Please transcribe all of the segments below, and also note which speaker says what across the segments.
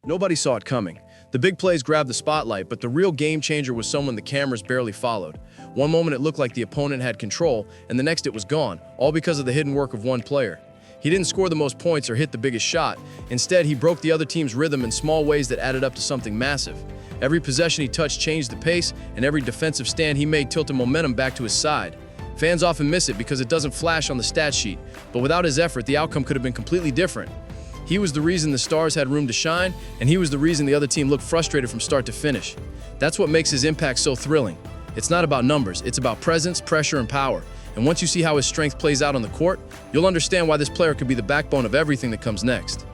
Speaker 1: Nobody saw it coming. The big plays grabbed the spotlight, but the real game changer was someone the cameras barely followed. One moment it looked like the opponent had control, and the next it was gone, all because of the hidden work of one player. He didn't score the most points or hit the biggest shot. Instead, he broke the other team's rhythm in small ways that added up to something massive. Every possession he touched changed the pace, and every defensive stand he made tilted momentum back to his side. Fans often miss it because it doesn't flash on the stat sheet, but without his effort, the outcome could have been completely different. He was the reason the Stars had room to shine, and he was the reason the other team looked frustrated from start to finish. That's what makes his impact so thrilling. It's not about numbers, it's about presence, pressure, and power. And once you see how his strength plays out on the court, you'll understand why this player could be the backbone of everything that comes next.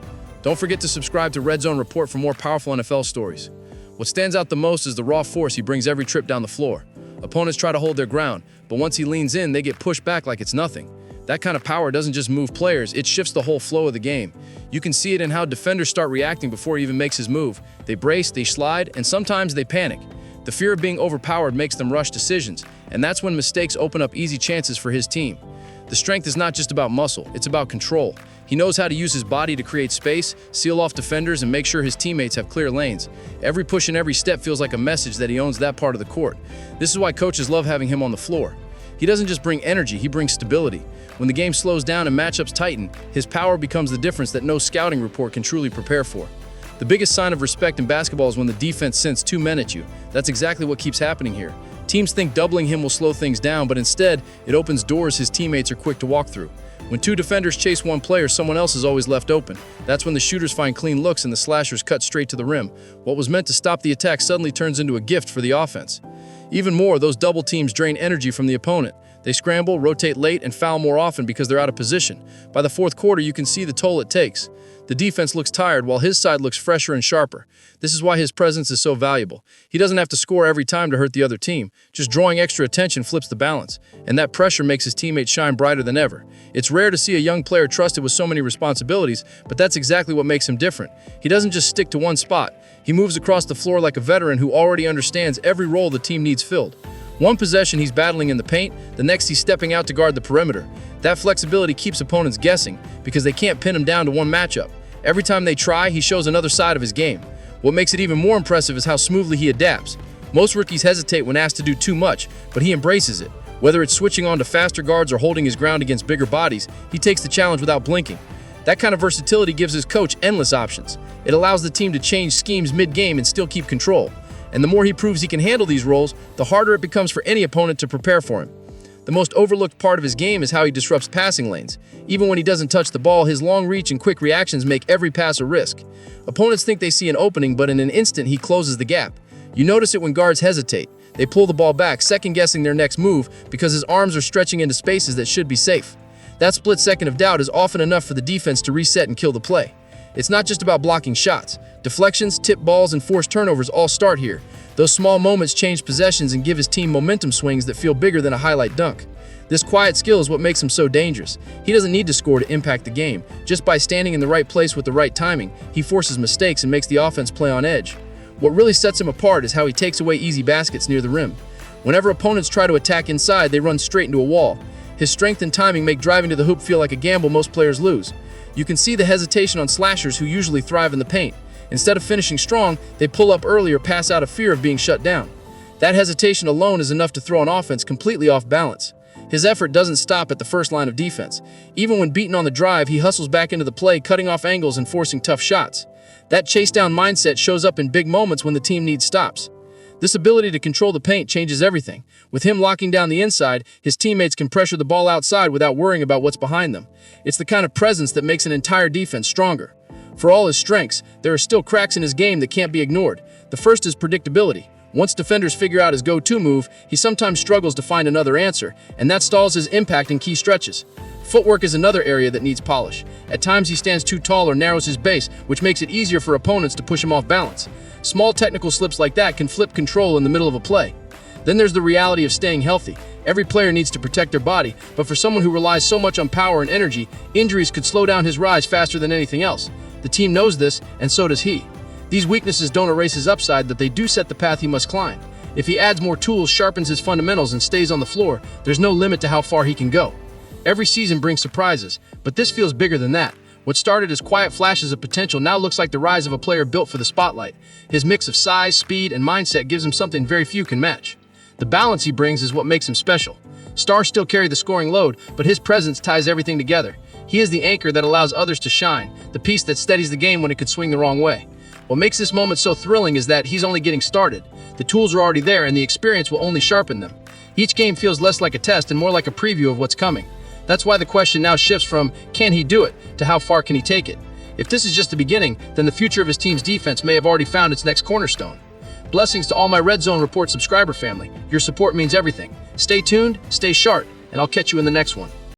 Speaker 1: Don't forget to subscribe to Red Zone Report for more powerful NFL stories. What stands out the most is the raw force he brings every trip down the floor. Opponents try to hold their ground, but once he leans in, they get pushed back like it's nothing. That kind of power doesn't just move players, it shifts the whole flow of the game. You can see it in how defenders start reacting before he even makes his move. They brace, they slide, and sometimes they panic. The fear of being overpowered makes them rush decisions, and that's when mistakes open up easy chances for his team. The strength is not just about muscle, it's about control. He knows how to use his body to create space, seal off defenders, and make sure his teammates have clear lanes. Every push and every step feels like a message that he owns that part of the court. This is why coaches love having him on the floor. He doesn't just bring energy, he brings stability. When the game slows down and matchups tighten, his power becomes the difference that no scouting report can truly prepare for. The biggest sign of respect in basketball is when the defense sends two men at you. That's exactly what keeps happening here. Teams think doubling him will slow things down, but instead, it opens doors his teammates are quick to walk through. When two defenders chase one player, someone else is always left open. That's when the shooters find clean looks and the slashers cut straight to the rim. What was meant to stop the attack suddenly turns into a gift for the offense. Even more, those double teams drain energy from the opponent. They scramble, rotate late, and foul more often because they're out of position. By the fourth quarter, you can see the toll it takes. The defense looks tired while his side looks fresher and sharper. This is why his presence is so valuable. He doesn't have to score every time to hurt the other team. Just drawing extra attention flips the balance, and that pressure makes his teammates shine brighter than ever. It's rare to see a young player trusted with so many responsibilities, but that's exactly what makes him different. He doesn't just stick to one spot. He moves across the floor like a veteran who already understands every role the team needs filled. One possession he's battling in the paint, the next he's stepping out to guard the perimeter. That flexibility keeps opponents guessing because they can't pin him down to one matchup. Every time they try, he shows another side of his game. What makes it even more impressive is how smoothly he adapts. Most rookies hesitate when asked to do too much, but he embraces it. Whether it's switching on to faster guards or holding his ground against bigger bodies, he takes the challenge without blinking. That kind of versatility gives his coach endless options. It allows the team to change schemes mid-game and still keep control. And the more he proves he can handle these roles, the harder it becomes for any opponent to prepare for him. The most overlooked part of his game is how he disrupts passing lanes. Even when he doesn't touch the ball, his long reach and quick reactions make every pass a risk. Opponents think they see an opening, but in an instant he closes the gap. You notice it when guards hesitate. They pull the ball back, second-guessing their next move because his arms are stretching into spaces that should be safe. That split second of doubt is often enough for the defense to reset and kill the play. It's not just about blocking shots. Deflections, tip balls, and forced turnovers all start here. Those small moments change possessions and give his team momentum swings that feel bigger than a highlight dunk. This quiet skill is what makes him so dangerous. He doesn't need to score to impact the game. Just by standing in the right place with the right timing, he forces mistakes and makes the offense play on edge. What really sets him apart is how he takes away easy baskets near the rim. Whenever opponents try to attack inside, they run straight into a wall. His strength and timing make driving to the hoop feel like a gamble most players lose. You can see the hesitation on slashers who usually thrive in the paint. Instead of finishing strong, they pull up early or pass out of fear of being shut down. That hesitation alone is enough to throw an offense completely off balance. His effort doesn't stop at the first line of defense. Even when beaten on the drive, he hustles back into the play, cutting off angles and forcing tough shots. That chase-down mindset shows up in big moments when the team needs stops. This ability to control the paint changes everything. With him locking down the inside, his teammates can pressure the ball outside without worrying about what's behind them. It's the kind of presence that makes an entire defense stronger. For all his strengths, there are still cracks in his game that can't be ignored. The first is predictability. Once defenders figure out his go-to move, he sometimes struggles to find another answer, and that stalls his impact in key stretches. Footwork is another area that needs polish. At times he stands too tall or narrows his base, which makes it easier for opponents to push him off balance. Small technical slips like that can flip control in the middle of a play. Then there's the reality of staying healthy. Every player needs to protect their body, but for someone who relies so much on power and energy, injuries could slow down his rise faster than anything else. The team knows this, and so does he. These weaknesses don't erase his upside, but they do set the path he must climb. If he adds more tools, sharpens his fundamentals, and stays on the floor, there's no limit to how far he can go. Every season brings surprises, but this feels bigger than that. What started as quiet flashes of potential now looks like the rise of a player built for the spotlight. His mix of size, speed, and mindset gives him something very few can match. The balance he brings is what makes him special. Stars still carry the scoring load, but his presence ties everything together. He is the anchor that allows others to shine, the piece that steadies the game when it could swing the wrong way. What makes this moment so thrilling is that he's only getting started. The tools are already there, and the experience will only sharpen them. Each game feels less like a test and more like a preview of what's coming. That's why the question now shifts from, can he do it, to how far can he take it? If this is just the beginning, then the future of his team's defense may have already found its next cornerstone. Blessings to all my Red Zone Report subscriber family. Your support means everything. Stay tuned, stay sharp, and I'll catch you in the next one.